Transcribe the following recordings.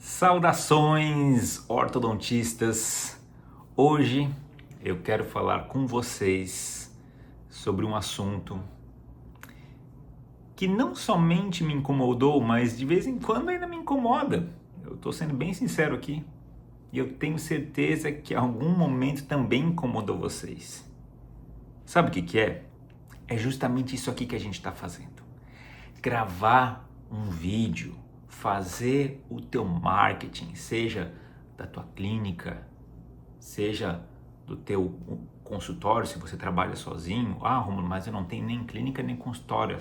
Saudações, ortodontistas! Hoje eu quero falar com vocês sobre um assunto que não somente me incomodou, mas de vez em quando ainda me incomoda. Eu estou sendo bem sincero aqui e eu tenho certeza que em algum momento também incomodou vocês. Sabe o que é? É justamente isso aqui que a gente está fazendo. Gravar um vídeo, fazer o teu marketing, seja da tua clínica, seja do teu consultório, se você trabalha sozinho. Romulo, mas eu não tenho nem clínica nem consultório,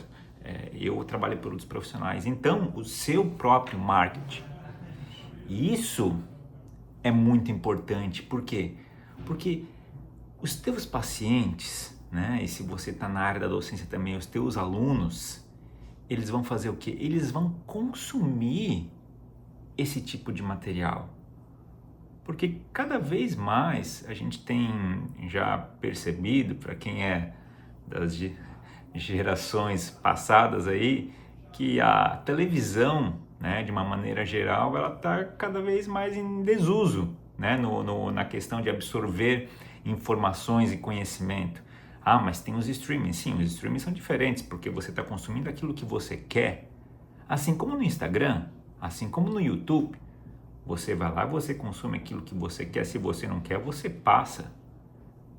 eu trabalho por outros profissionais. Então, o seu próprio marketing. Isso é muito importante. Por quê? Porque os teus pacientes, né, e se você está na área da docência também, os teus alunos, eles vão fazer o quê? Eles vão consumir esse tipo de material. Porque cada vez mais a gente tem já percebido, para quem é das gerações passadas aí, que a televisão, né, de uma maneira geral, ela está cada vez mais em desuso, né, na questão de absorver informações e conhecimento. Mas tem os streamings. Sim, os streamings são diferentes, porque você está consumindo aquilo que você quer. Assim como no Instagram, assim como no YouTube, você vai lá, você consome aquilo que você quer. Se você não quer, você passa,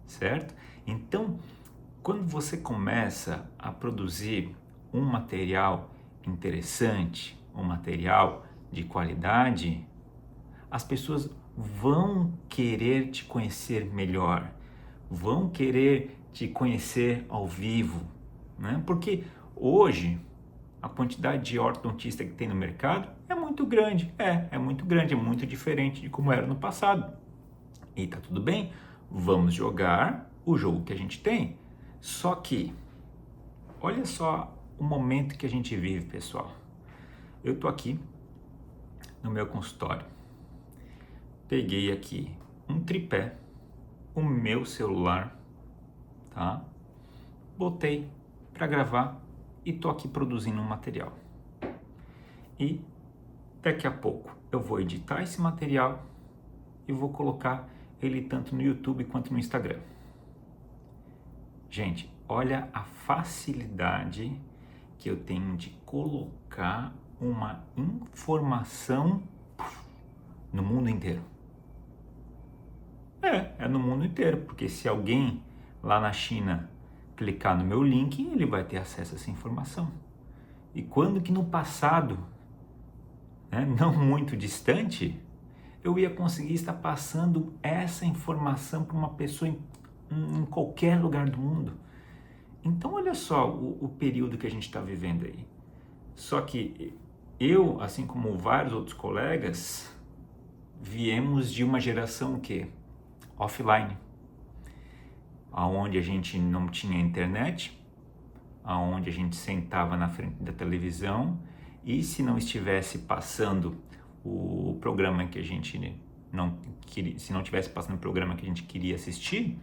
certo? Então, quando você começa a produzir um material interessante, um material de qualidade, as pessoas vão querer te conhecer melhor, vão querer te conhecer ao vivo, né? Porque hoje a quantidade de ortodontista que tem no mercado é muito grande, é muito grande, é muito diferente de como era no passado. E tá tudo bem, vamos jogar o jogo que a gente tem. Só que, olha só o momento que a gente vive, pessoal. Eu tô aqui no meu consultório, peguei aqui um tripé, o meu celular, tá? Botei para gravar e tô aqui produzindo um material. E daqui a pouco eu vou editar esse material e vou colocar ele tanto no YouTube quanto no Instagram. Gente, olha a facilidade que eu tenho de colocar uma informação no mundo inteiro. É no mundo inteiro, porque se alguém lá na China clicar no meu link, ele vai ter acesso a essa informação. E quando que no passado, né, não muito distante, eu ia conseguir estar passando essa informação para uma pessoa em qualquer lugar do mundo? Então olha só o período que a gente está vivendo aí. Só que eu, assim como vários outros colegas, viemos de uma geração que offline, aonde a gente não tinha internet, aonde a gente sentava na frente da televisão e se não estivesse passando o programa que a gente não queria, se não tivesse passando o programa que a gente queria assistir,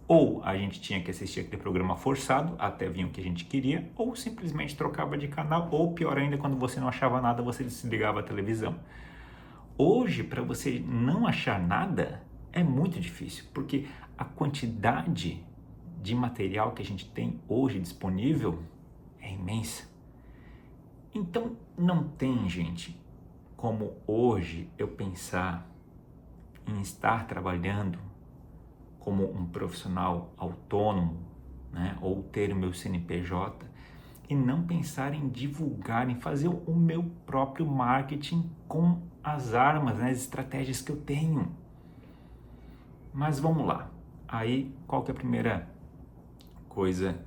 ou a gente tinha que assistir aquele programa forçado até vir o que a gente queria, ou simplesmente trocava de canal, ou pior ainda, quando você não achava nada, você desligava a televisão. Hoje, para você não achar nada, é muito difícil, porque a quantidade de material que a gente tem hoje disponível é imensa. Então, não tem, gente, como hoje eu pensar em estar trabalhando como um profissional autônomo, né, ou ter o meu CNPJ, e não pensar em divulgar, em fazer o meu próprio marketing com as armas, né, as estratégias que eu tenho. Mas vamos lá. Aí, qual que é a primeira coisa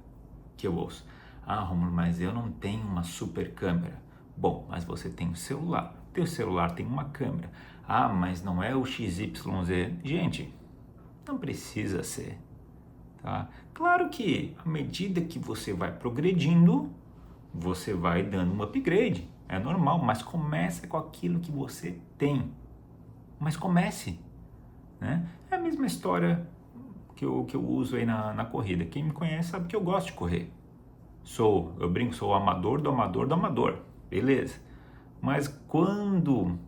que eu ouço? Romulo, mas eu não tenho uma super câmera. Bom, mas você tem um celular. Teu celular tem uma câmera. Mas não é o XYZ. Gente, não precisa ser, tá? Claro que à medida que você vai progredindo, você vai dando um upgrade. É normal, mas começa com aquilo que você tem. Mas comece, né? É a mesma história que eu uso aí na corrida. Quem me conhece sabe que eu gosto de correr. Eu brinco, sou o amador do amador do amador. Beleza. Mas quando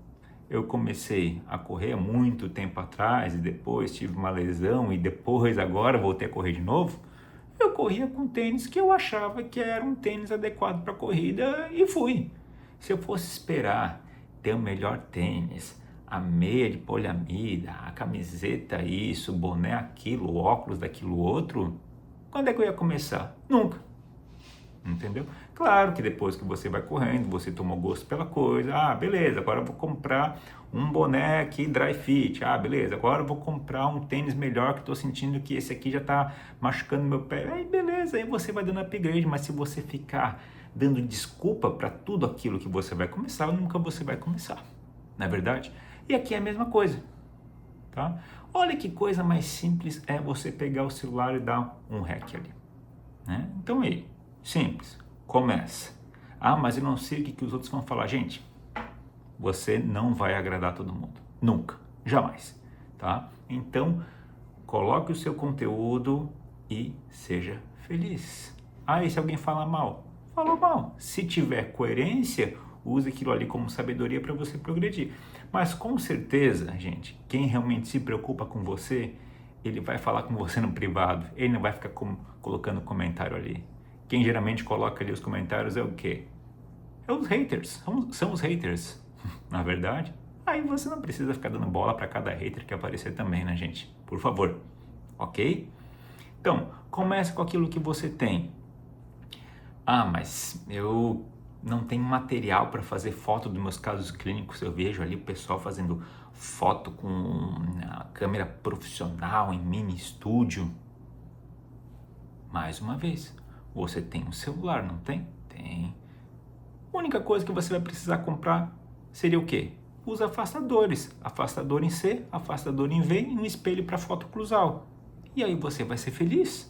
eu comecei a correr há muito tempo atrás e depois tive uma lesão e depois agora voltei a correr de novo, eu corria com tênis que eu achava que era um tênis adequado para corrida e fui. Se eu fosse esperar ter o melhor tênis, a meia de poliamida, a camiseta isso, o boné aquilo, o óculos daquilo outro, quando é que eu ia começar? Nunca. Entendeu? Claro que depois que você vai correndo, você tomou gosto pela coisa. Ah, beleza, agora eu vou comprar um boné aqui dry fit. Ah, beleza, agora eu vou comprar um tênis melhor que estou sentindo que esse aqui já está machucando meu pé. Aí beleza, aí você vai dando upgrade, mas se você ficar dando desculpa para tudo aquilo que você vai começar, nunca você vai começar. Não é verdade? E aqui é a mesma coisa, tá? Olha que coisa mais simples é você pegar o celular e dar um hack ali, né? Então aí, simples, começa. Ah, mas eu não sei o que os outros vão falar. Gente, você não vai agradar todo mundo, nunca, jamais, tá? Então, coloque o seu conteúdo e seja feliz. Ah, e se alguém falar mal? Falou mal. Se tiver coerência, use aquilo ali como sabedoria para você progredir. Mas com certeza, gente, quem realmente se preocupa com você, ele vai falar com você no privado, ele não vai ficar colocando comentário ali. Quem geralmente coloca ali os comentários é o quê? É os haters, são os haters, na verdade. Aí você não precisa ficar dando bola para cada hater que aparecer também, né, gente? Por favor, ok? Então, comece com aquilo que você tem. Ah, mas eu não tenho material para fazer foto dos meus casos clínicos. Eu vejo ali o pessoal fazendo foto com a câmera profissional em mini estúdio. Mais uma vez, você tem um celular, não tem? Tem. A única coisa que você vai precisar comprar seria o quê? Os afastadores. Afastador em C, afastador em V e um espelho para foto cruzal. E aí você vai ser feliz.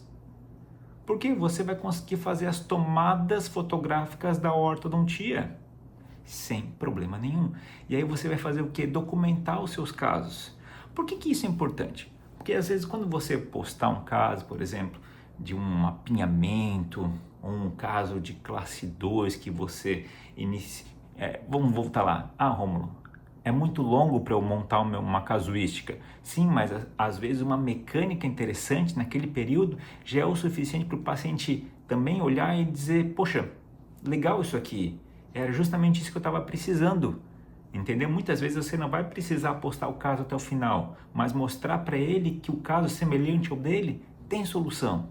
Porque você vai conseguir fazer as tomadas fotográficas da ortodontia sem problema nenhum. E aí você vai fazer o quê? Documentar os seus casos. Por que isso é importante? Porque às vezes quando você postar um caso, por exemplo, de um apinhamento, ou um caso de classe 2 que você inicia... vamos voltar lá. Ah, Rômulo, é muito longo para eu montar uma casuística. Sim, mas às vezes uma mecânica interessante naquele período já é o suficiente para o paciente também olhar e dizer, poxa, legal isso aqui, era justamente isso que eu estava precisando. Entendeu? Muitas vezes você não vai precisar postar o caso até o final, mas mostrar para ele que o caso semelhante ao dele tem solução,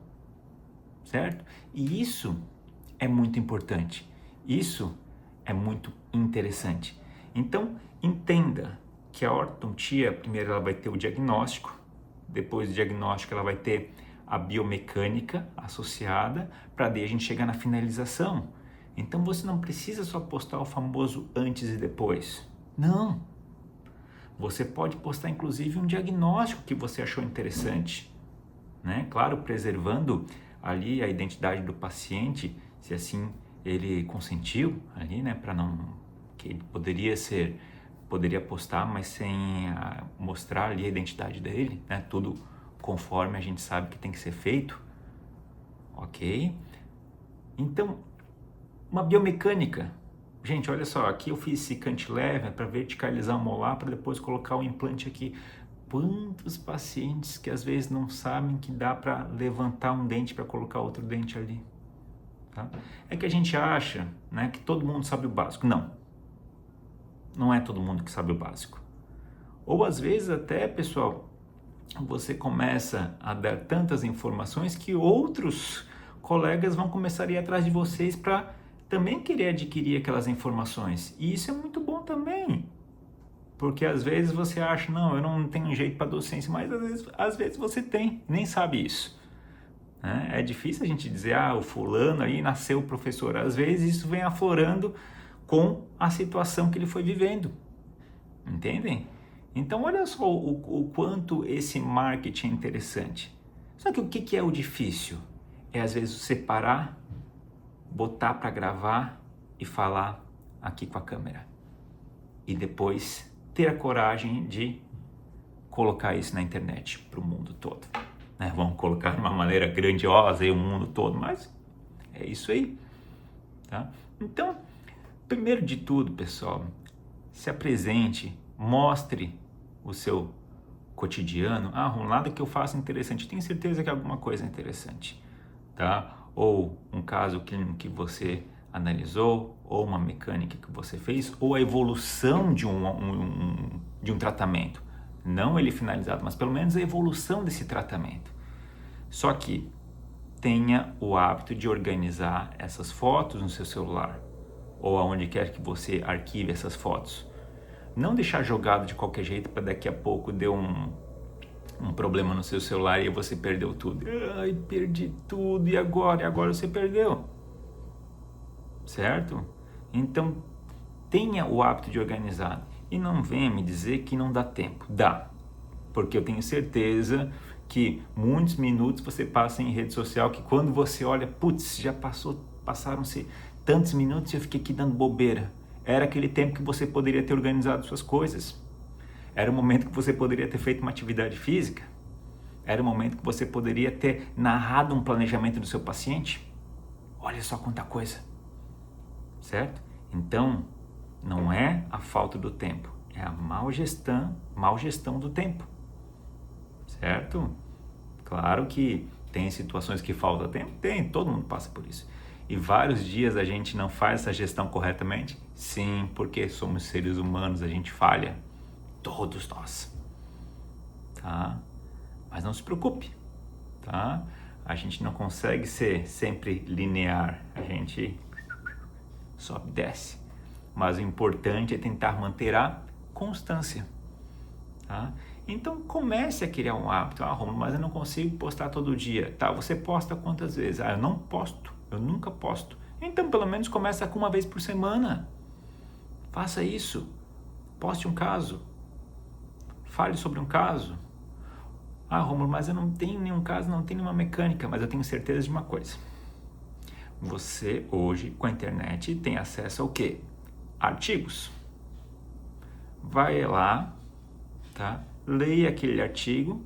certo? E isso é muito importante, isso é muito interessante. Então, entenda que a ortodontia, primeiro ela vai ter o diagnóstico, depois do diagnóstico ela vai ter a biomecânica associada, para daí a gente chegar na finalização. Então você não precisa só postar o famoso antes e depois. Não! Você pode postar inclusive um diagnóstico que você achou interessante, né? Claro, preservando ali a identidade do paciente, se assim ele consentiu ali, né, para não que ele poderia postar, mas sem mostrar ali a identidade dele, né, tudo conforme a gente sabe que tem que ser feito, ok? Então, uma biomecânica, gente, olha só, aqui eu fiz esse cantilever para verticalizar o molar, para depois colocar o implante aqui. Quantos pacientes que às vezes não sabem que dá para levantar um dente para colocar outro dente ali? Tá? É que a gente acha, né, que todo mundo sabe o básico. Não, não é todo mundo que sabe o básico. Ou às vezes até, pessoal, você começa a dar tantas informações que outros colegas vão começar a ir atrás de vocês para também querer adquirir aquelas informações. E isso é muito bom também. Porque às vezes você acha, não, eu não tenho jeito para docência, mas às vezes você tem, nem sabe isso. É difícil a gente dizer, o fulano aí nasceu professor. Às vezes isso vem aflorando com a situação que ele foi vivendo. Entendem? Então olha só o quanto esse marketing é interessante. Só que o que é o difícil? É às vezes você parar, botar para gravar e falar aqui com a câmera. E depois ter a coragem de colocar isso na internet para o mundo todo. Né? Vamos colocar de uma maneira grandiosa aí o mundo todo, mas é isso aí. Tá? Então, primeiro de tudo, pessoal, se apresente Mostre o seu cotidiano. Nada que eu faça interessante. Tenho certeza que é alguma coisa interessante, tá? Ou um caso clínico que você analisou, ou uma mecânica que você fez, ou a evolução de um tratamento. Não ele finalizado, mas pelo menos a evolução desse tratamento. Só que tenha o hábito de organizar essas fotos no seu celular, ou aonde quer que você arquive essas fotos. Não deixar jogado de qualquer jeito para daqui a pouco deu um problema no seu celular e você perdeu tudo. Ai, perdi tudo, e agora? E agora você perdeu. Certo? Então, tenha o hábito de organizar. E não venha me dizer que não dá tempo. Dá. Porque eu tenho certeza que muitos minutos você passa em rede social que quando você olha, putz, passaram-se tantos minutos e eu fiquei aqui dando bobeira. Era aquele tempo que você poderia ter organizado suas coisas. Era o momento que você poderia ter feito uma atividade física. Era o momento que você poderia ter narrado um planejamento do seu paciente. Olha só quanta coisa. Certo? Então, não é a falta do tempo, é a mal gestão do tempo. Certo? Claro que tem situações que falta tempo, todo mundo passa por isso. E vários dias a gente não faz essa gestão corretamente? Sim, porque somos seres humanos, a gente falha. Todos nós. Tá? Mas não se preocupe, tá? A gente não consegue ser sempre linear, a gente sobe e desce. Mas o importante é tentar manter a constância, tá? Então comece a criar um hábito. Romulo, mas eu não consigo postar todo dia. Tá, você posta quantas vezes? Eu não posto, eu nunca posto. Então pelo menos começa com uma vez por semana. Faça isso. Poste um caso. Fale sobre um caso. Romulo, mas eu não tenho nenhum caso, não tenho nenhuma mecânica, mas eu tenho certeza de uma coisa. Você hoje, com a internet, tem acesso ao quê? Artigos. Vai lá, tá? Leia aquele artigo,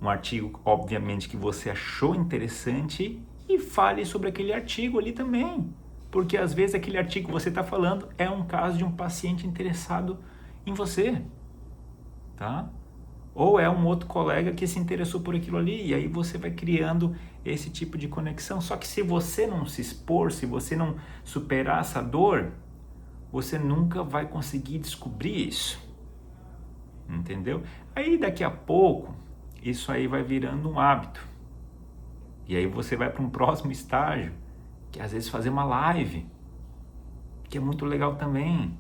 um artigo, obviamente, que você achou interessante e fale sobre aquele artigo ali também. Porque às vezes aquele artigo que você está falando é um caso de um paciente interessado em você, tá? Ou é um outro colega que se interessou por aquilo ali, e aí você vai criando esse tipo de conexão. Só que se você não se expor, se você não superar essa dor, você nunca vai conseguir descobrir isso. Entendeu? Aí daqui a pouco, isso aí vai virando um hábito. E aí você vai para um próximo estágio, que é às vezes fazer uma live, que é muito legal também.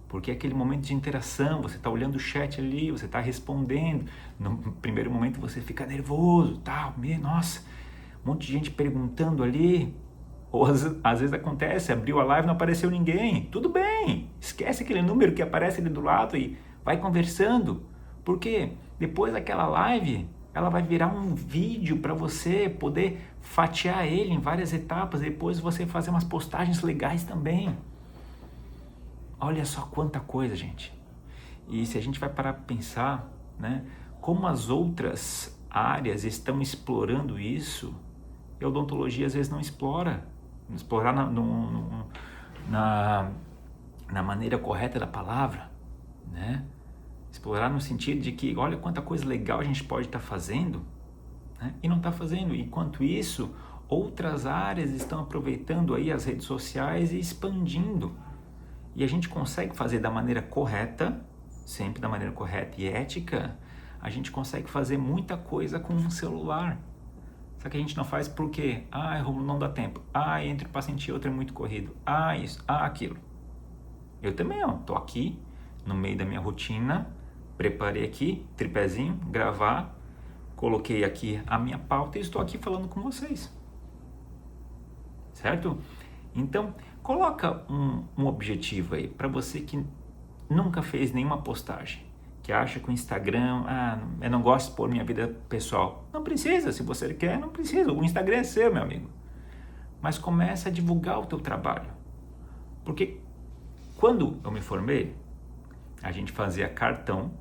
Porque é aquele momento de interação, você está olhando o chat ali, você está respondendo. No primeiro momento você fica nervoso, tal, nossa, um monte de gente perguntando ali. Ou às vezes acontece, abriu a live e não apareceu ninguém. Tudo bem, esquece aquele número que aparece ali do lado e vai conversando. Porque depois daquela live, ela vai virar um vídeo para você poder fatiar ele em várias etapas. Depois você fazer umas postagens legais também. Olha só quanta coisa, gente. E se a gente vai parar para pensar, né, como as outras áreas estão explorando isso, a odontologia às vezes não explora. Explorar na maneira correta da palavra, né? Explorar no sentido de que, olha quanta coisa legal a gente pode estar fazendo, né? E não está fazendo. Enquanto isso, outras áreas estão aproveitando aí as redes sociais e expandindo. E a gente consegue fazer da maneira correta, sempre da maneira correta e ética, a gente consegue fazer muita coisa com um celular. Só que a gente não faz porque, Romulo, não dá tempo. Entre um paciente e outro é muito corrido. Isso, aquilo. Eu também, tô aqui, no meio da minha rotina, preparei aqui, tripézinho, gravar, coloquei aqui a minha pauta e estou aqui falando com vocês. Certo? Então, coloca um objetivo aí para você que nunca fez nenhuma postagem, que acha que o Instagram, eu não gosto de expor minha vida pessoal. Não precisa, se você quer, não precisa. O Instagram é seu, meu amigo. Mas começa a divulgar o teu trabalho. Porque quando eu me formei, a gente fazia cartão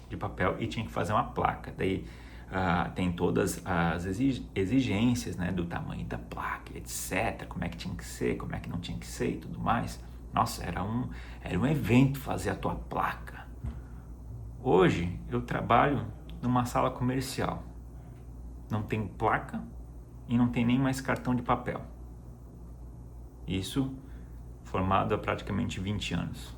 de papel e tinha que fazer uma placa. Daí tem todas as exigências, né, do tamanho da placa, etc. Como é que tinha que ser, como é que não tinha que ser e tudo mais. Nossa, era um evento fazer a tua placa. Hoje eu trabalho numa sala comercial. Não tem placa e não tem nem mais cartão de papel. Isso formado há praticamente 20 anos.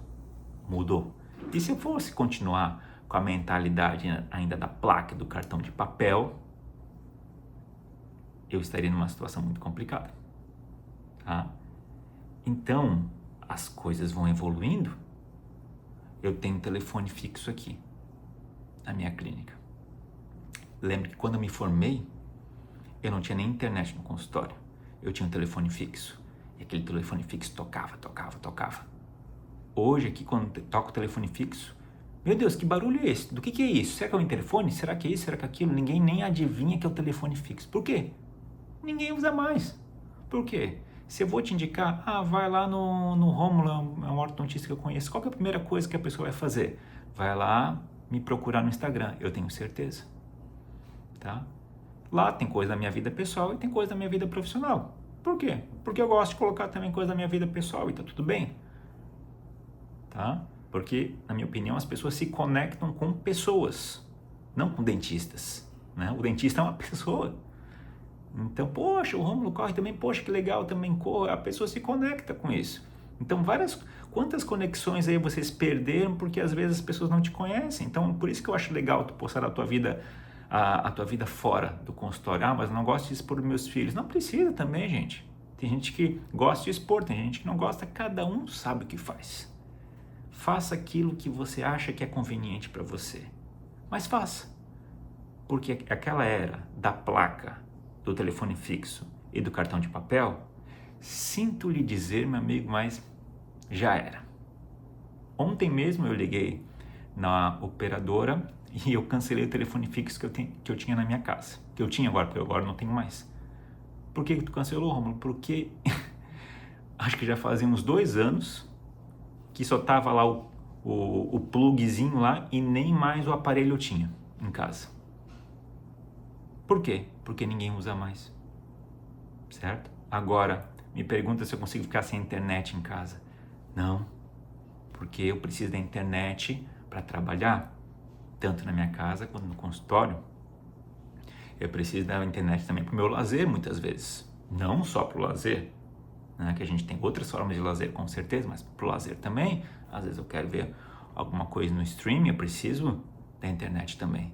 Mudou. E se eu fosse continuar com a mentalidade ainda da placa e do cartão de papel, eu estaria numa situação muito complicada. Tá? Então, as coisas vão evoluindo. Eu tenho um telefone fixo aqui, na minha clínica. Lembro que quando eu me formei, eu não tinha nem internet no consultório. Eu tinha um telefone fixo. E aquele telefone fixo tocava. Hoje aqui, quando toco o telefone fixo, meu Deus, que barulho é esse? Do que é isso? Será que é o interfone? Será que é isso? Será que é aquilo? Ninguém nem adivinha que é o telefone fixo. Por quê? Ninguém usa mais. Por quê? Se eu vou te indicar, vai lá no Rômulo, é um ortodontista que eu conheço. Qual que é a primeira coisa que a pessoa vai fazer? Vai lá me procurar no Instagram, eu tenho certeza. Tá? Lá tem coisa da minha vida pessoal e tem coisa da minha vida profissional. Por quê? Porque eu gosto de colocar também coisa da minha vida pessoal e tá tudo bem. Tá? Porque, na minha opinião, as pessoas se conectam com pessoas, não com dentistas. Né? O dentista é uma pessoa. Então, poxa, o Rômulo corre também, poxa, que legal, também corre. A pessoa se conecta com isso. Então, quantas conexões aí vocês perderam porque às vezes as pessoas não te conhecem. Então, por isso que eu acho legal tu postar a tua vida fora do consultório. Mas eu não gosto de expor meus filhos. Não precisa também, gente. Tem gente que gosta de expor, tem gente que não gosta. Cada um sabe o que faz. Faça aquilo que você acha que é conveniente para você. Mas faça. Porque aquela era da placa, do telefone fixo e do cartão de papel, sinto lhe dizer, meu amigo, mas já era. Ontem mesmo eu liguei na operadora e eu cancelei o telefone fixo que eu tinha na minha casa. Que eu tinha agora, porque agora não tenho mais. Por que tu cancelou, Rômulo? Porque acho que já fazia uns 2 anos que só tava lá o plugzinho lá e nem mais o aparelho eu tinha em casa. Por quê? Porque ninguém usa mais, certo? Agora, me pergunta se eu consigo ficar sem internet em casa. Não, porque eu preciso da internet para trabalhar, tanto na minha casa quanto no consultório. Eu preciso da internet também para o meu lazer, muitas vezes. Não só para o lazer, né? Que a gente tem outras formas de lazer, com certeza, mas para o lazer também. Às vezes eu quero ver alguma coisa no streaming, eu preciso da internet também.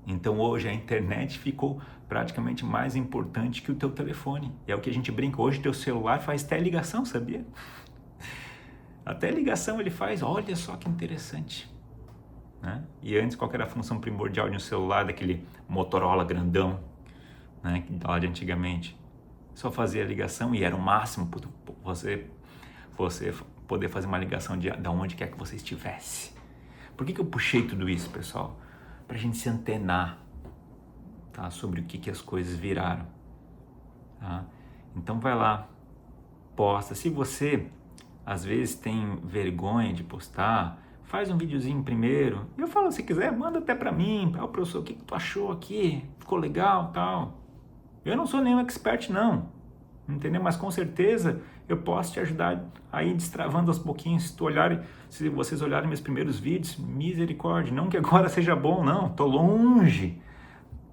Então hoje a internet ficou praticamente mais importante que o teu telefone. É o que a gente brinca. Hoje teu celular faz até ligação, sabia? Até ligação ele faz. Olha só que interessante. Né? E antes qual era a função primordial de um celular daquele Motorola grandão, né? Lá de antigamente? Só fazia ligação e era o máximo para você poder fazer uma ligação de onde quer que você estivesse. Por que eu puxei tudo isso, pessoal? Para a gente se antenar, tá? Sobre o que as coisas viraram. Tá? Então vai lá, posta. Se você às vezes tem vergonha de postar, faz um videozinho primeiro. Eu falo, se quiser, manda até para mim. Professor, o que tu achou aqui? Ficou legal, tal. Eu não sou nenhum expert, não. Entendeu? Mas com certeza eu posso te ajudar a ir destravando aos pouquinhos. Se vocês olharem meus primeiros vídeos, misericórdia, não que agora seja bom, não. Tô longe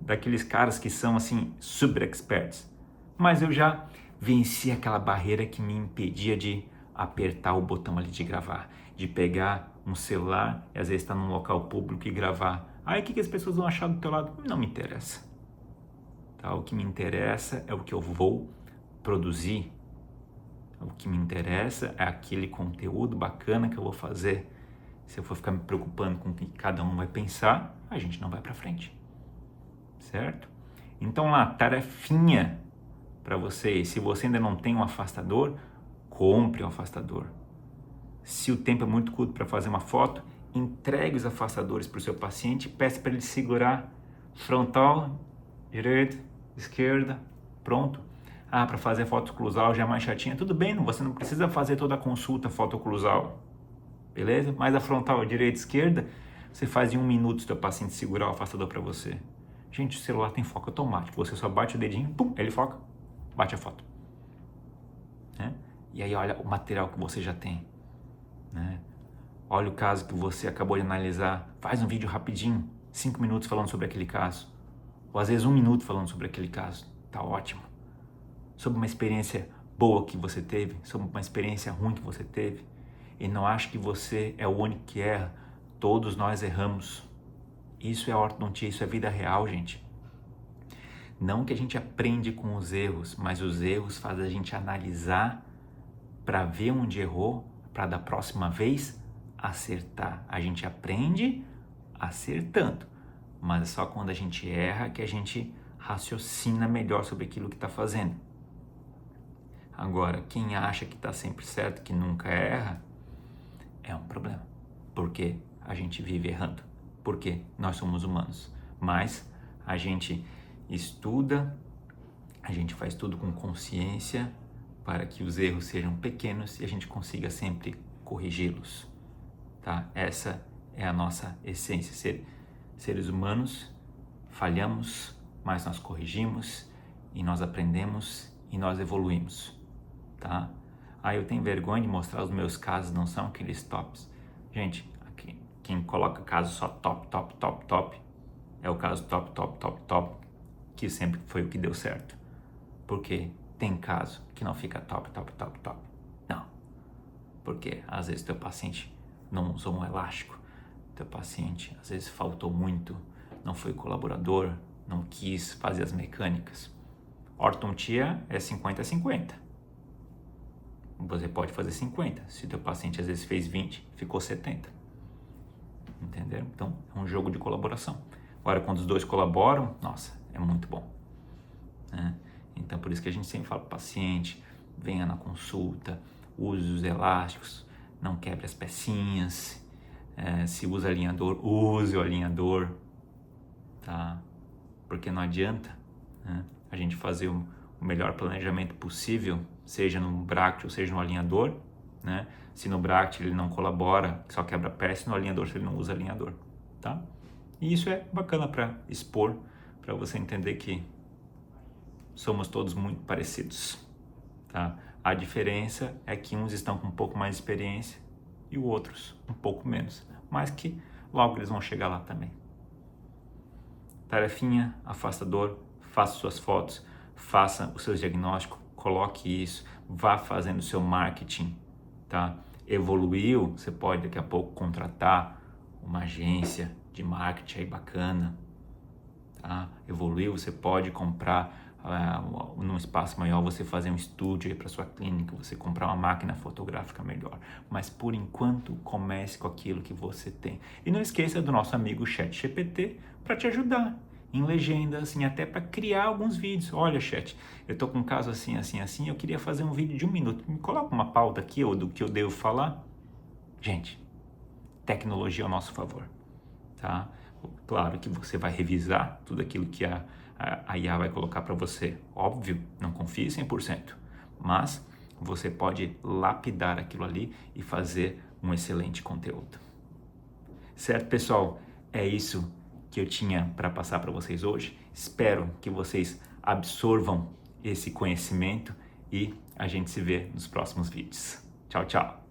daqueles caras que são assim super experts. Mas eu já venci aquela barreira que me impedia de apertar o botão ali de gravar, de pegar um celular e às vezes estar num local público e gravar. Aí o que as pessoas vão achar do teu lado? Não me interessa. Tá? O que me interessa é o que eu vou produzir. O que me interessa é aquele conteúdo bacana que eu vou fazer. Se eu for ficar me preocupando com o que cada um vai pensar, a gente não vai para frente, certo? Então lá, tarefinha para vocês. Se você ainda não tem um afastador, compre um afastador. Se o tempo é muito curto para fazer uma foto, entregue os afastadores para o seu paciente e peça para ele segurar frontal, direita, esquerda, pronto. Para fazer foto oclusal já é mais chatinha. Tudo bem, você não precisa fazer toda a consulta foto oclusal, beleza? Mas a frontal, direita, esquerda, você faz em 1 minuto se o teu paciente segurar o afastador para você. Gente, o celular tem foco automático. Você só bate o dedinho, pum, ele foca, bate a foto. Né? E aí olha o material que você já tem. Né? Olha o caso que você acabou de analisar, faz um vídeo rapidinho, 5 minutos falando sobre aquele caso. Ou às vezes 1 minuto falando sobre aquele caso. Tá ótimo. Sobre uma experiência boa que você teve, sobre uma experiência ruim que você teve. E não ache que você é o único que erra. Todos nós erramos. Isso é ortodontia, isso é vida real, gente. Não que a gente aprende com os erros, mas os erros fazem a gente analisar para ver onde errou, para da próxima vez acertar. A gente aprende acertando, mas é só quando a gente erra que a gente raciocina melhor sobre aquilo que está fazendo. Agora, quem acha que está sempre certo, que nunca erra, é um problema, porque a gente vive errando, porque nós somos humanos, mas a gente estuda, a gente faz tudo com consciência para que os erros sejam pequenos e a gente consiga sempre corrigi-los, tá? Essa é a nossa essência, seres humanos, falhamos, mas nós corrigimos e nós aprendemos e nós evoluímos, tá? Eu tenho vergonha de mostrar os meus casos, não são aqueles tops. Gente, aqui, quem coloca caso só top, é o caso top, que sempre foi o que deu certo. Porque tem caso que não fica top. Não. Porque às vezes teu paciente não usou um elástico, teu paciente às vezes faltou muito, não foi colaborador, não quis fazer as mecânicas. Ortodontia é 50-50. Você pode fazer 50. Se teu paciente às vezes fez 20, ficou 70. Entenderam? Então, é um jogo de colaboração. Agora, quando os dois colaboram, nossa, é muito bom, né? Então, por isso que a gente sempre fala para o paciente, venha na consulta, use os elásticos, não quebre as pecinhas, se usa alinhador, use o alinhador, tá? Porque não adianta, né, a gente fazer o melhor planejamento possível, seja no bracket ou seja no alinhador, né? Se no bracket ele não colabora, só quebra peça, no alinhador se ele não usa alinhador, tá? E isso é bacana para expor, para você entender que somos todos muito parecidos, tá? A diferença é que uns estão com um pouco mais de experiência e outros um pouco menos, mas que logo eles vão chegar lá também. Tarefinha, afastador, faça suas fotos, faça os seus diagnósticos, coloque isso, vá fazendo o seu marketing, tá? Evoluiu, você pode daqui a pouco contratar uma agência de marketing aí bacana, tá? Evoluiu, você pode comprar num espaço maior, você fazer um estúdio aí para sua clínica, você comprar uma máquina fotográfica melhor, mas por enquanto comece com aquilo que você tem. E não esqueça do nosso amigo ChatGPT para te ajudar em legendas, assim, até para criar alguns vídeos. Olha, chat, eu tô com um caso assim, eu queria fazer um vídeo de 1 minuto. Me coloca uma pauta aqui ou do que eu devo falar. Gente, tecnologia ao nosso favor, tá? Claro que você vai revisar tudo aquilo que a IA vai colocar para você. Óbvio, não confie 100%, mas você pode lapidar aquilo ali e fazer um excelente conteúdo. Certo, pessoal? É isso que eu tinha para passar para vocês hoje. Espero que vocês absorvam esse conhecimento e a gente se vê nos próximos vídeos. Tchau, tchau!